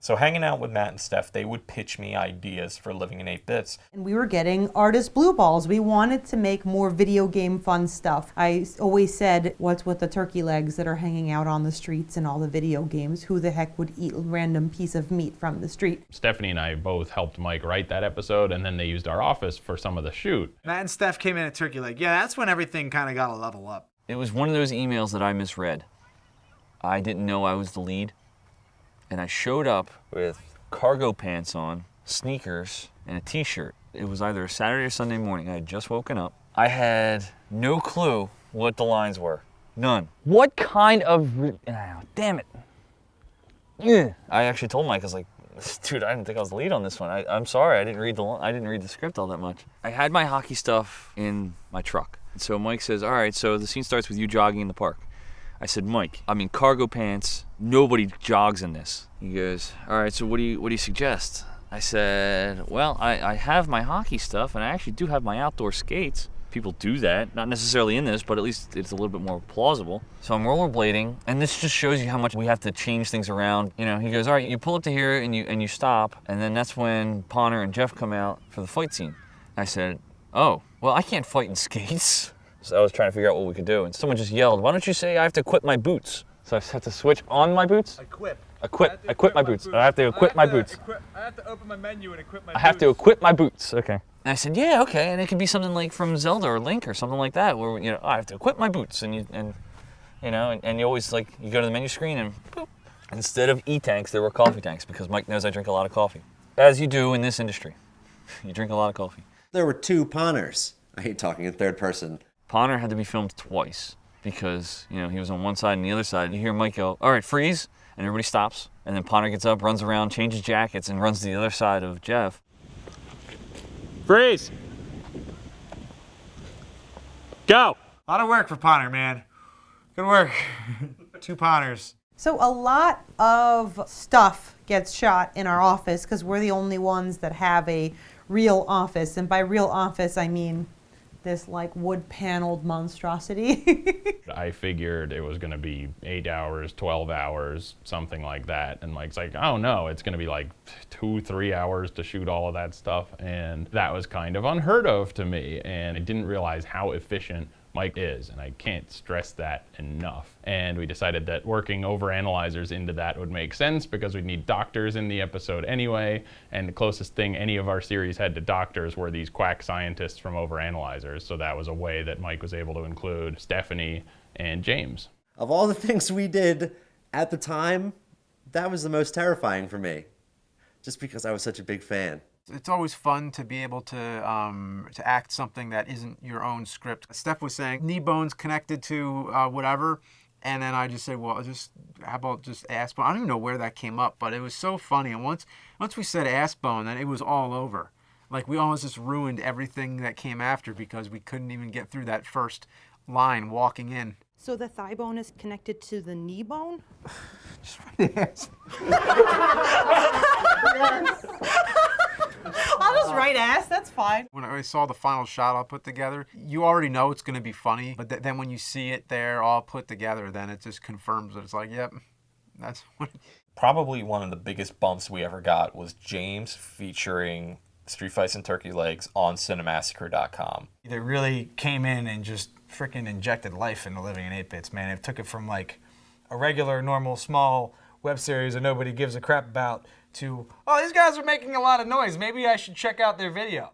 So hanging out with Matt and Steph, they would pitch me ideas for Living in 8 Bits. And we were getting artist blue balls. We wanted to make more video game fun stuff. I always said, what's with the turkey legs that are hanging out on the streets in all the video games? Who the heck would eat a random piece of meat from the street? Stephanie and I both helped Mike write that episode, and then they used our office for some of the shoot. Matt and Steph came in at turkey leg. Yeah, that's when everything kind of got a level up. It was one of those emails that I misread. I didn't know I was the lead, and I showed up with cargo pants on, sneakers, and a t-shirt. It was either a Saturday or Sunday morning. I had just woken up. I had no clue what the lines were. None. What kind of... damn it. Yeah. I actually told Mike, I was like, dude, I didn't think I was the lead on this one. I'm sorry, I didn't read the script all that much. I had my hockey stuff in my truck. So Mike says, all right, so the scene starts with you jogging in the park. I said, Mike, I'm in cargo pants. Nobody jogs in this. He goes, all right, so what do you suggest? I said, well, I have my hockey stuff, and I actually do have my outdoor skates. People do that, not necessarily in this, but at least it's a little bit more plausible. So I'm rollerblading, and this just shows you how much we have to change things around. You know, he goes, all right, you pull up to here and you stop, and then that's when Ponner and Jeff come out for the fight scene. I said, oh, well, I can't fight in skates. So I was trying to figure out what we could do, and someone just yelled, why don't you say I have to equip my boots? So I just have to switch on my boots? Equip my boots. I have to equip my boots. I have to open my menu and equip my I have to equip my boots. Okay. And I said, yeah, okay. And it could be something like from Zelda or Link or something like that, where I have to equip my boots, and you always you go to the menu screen and boop. Instead of e-tanks, there were coffee tanks because Mike knows I drink a lot of coffee, as you do in this industry. You drink a lot of coffee. There were two Ponners. I hate talking in third person. Ponner had to be filmed twice because he was on one side and the other side. You hear Mike go, all right, freeze, and everybody stops. And then Ponner gets up, runs around, changes jackets, and runs to the other side of Jeff. Freeze! Go! A lot of work for Ponner, man. Good work. Two Ponners. So a lot of stuff gets shot in our office because we're the only ones that have a real office. And by real office, I mean this wood-paneled monstrosity. I figured it was gonna be 8 hours, 12 hours, something like that. And Mike's like, oh no, it's gonna be 2-3 hours to shoot all of that stuff. And that was kind of unheard of to me. And I didn't realize how efficient Mike is, and I can't stress that enough. And we decided that working overanalyzers into that would make sense because we'd need doctors in the episode anyway, and the closest thing any of our series had to doctors were these quack scientists from overanalyzers, so that was a way that Mike was able to include Stephanie and James. Of all the things we did at the time, that was the most terrifying for me, just because I was such a big fan. It's always fun to be able to act something that isn't your own script. Steph was saying knee bones connected to whatever, and then I just said, well, how about just ass bone? I don't even know where that came up, but it was so funny. And once we said ass bone, then it was all over. We almost just ruined everything that came after because we couldn't even get through that first line walking in. So the thigh bone is connected to the knee bone? Just write ass. I'll just write ass, that's fine. When I saw the final shot all put together, you already know it's going to be funny, but then when you see it there all put together, then it just confirms that it's yep, that's what... Probably one of the biggest bumps we ever got was James featuring Street Fights and Turkey Legs on Cinemassacre.com. They really came in and just freaking injected life into Living in 8 Bits, man. It took it from a regular, normal, small web series that nobody gives a crap about to, oh, these guys are making a lot of noise. Maybe I should check out their video.